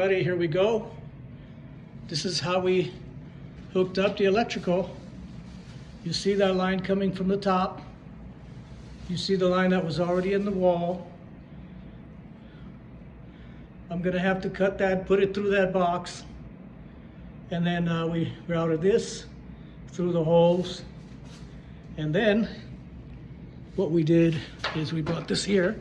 Alrighty, here we go. This is how we hooked up the electrical. You see that line coming from the top. You see the line that was already in the wall. I'm gonna have to cut that, put it through that box, and then we routed this through the holes. And then what we did is we brought this here.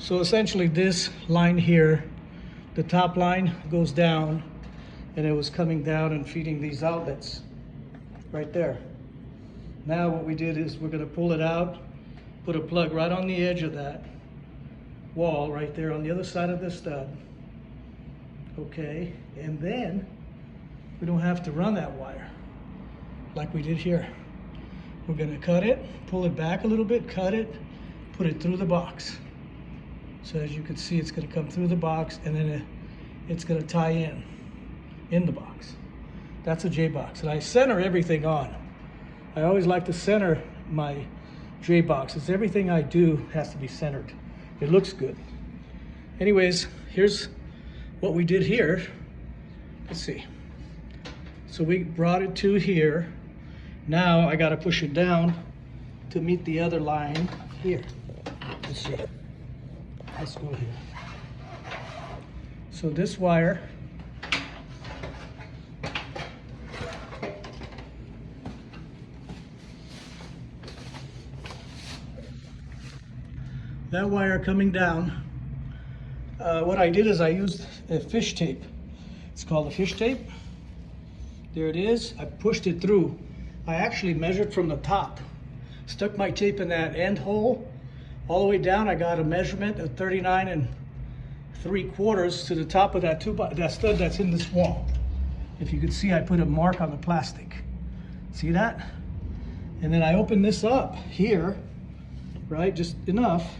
So essentially this line here, the top line goes down, and it was coming down and feeding these outlets right there. Now what we did is we're gonna pull it out, put a plug right on the edge of that wall right there on the other side of the stud. Okay, and then we don't have to run that wire like we did here. We're gonna cut it, pull it back a little bit, cut it, put it through the box. So as you can see, it's gonna come through the box, and then it's gonna tie in the box. That's a J-box, and I center everything on. I always like to center my J-boxes. Everything I do has to be centered. It looks good. Anyways, here's what we did here. Let's see. So we brought it to here. Now I gotta push it down to meet the other line here. Let's see. Let's go here. So this wire coming down, what I did is I used a fish tape. It's called a fish tape. There it is. I pushed it through. I actually measured from the top, stuck my tape in that end hole all the way down. I got a measurement of 39 3/4 to the top of that stud that's in this wall. If you can see, I put a mark on the plastic. See that? And then I opened this up here, right, just enough.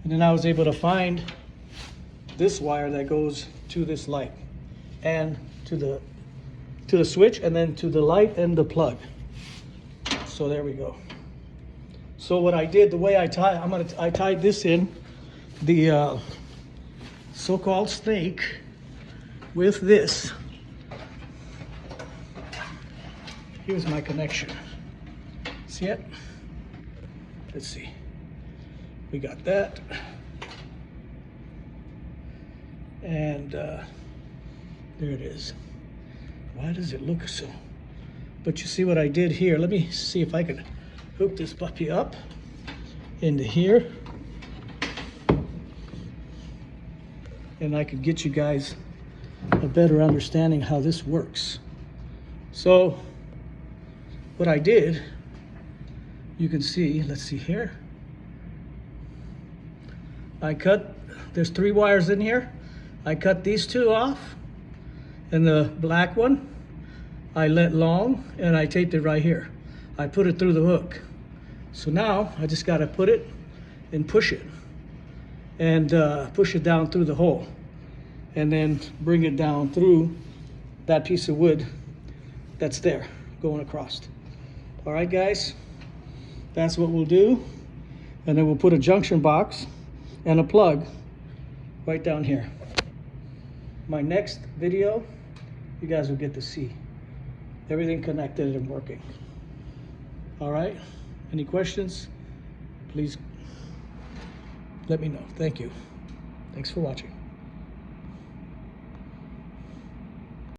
And then I was able to find this wire that goes to this light and to the switch, and then to the light and the plug. So there we go. So what I did, the way I tied this in, the so-called snake, with this. Here's my connection. See it? Let's see. We got that. And there it is. Why does it look so? But you see what I did here. Let me see if I can hook this puppy up into here, and I could get you guys a better understanding how this works. So what I did, you can see, let's see here. I cut, there's 3 wires in here. I cut these 2 off, and the black one I let long, and I taped it right here. I put it through the hook. So now I just gotta put it and push it, and push it down through the hole, and then bring it down through that piece of wood that's there going across. All right, guys, that's what we'll do. And then we'll put a junction box and a plug right down here. My next video, you guys will get to see everything connected and working. All right, any questions? Please let me know. Thank you. Thanks for watching.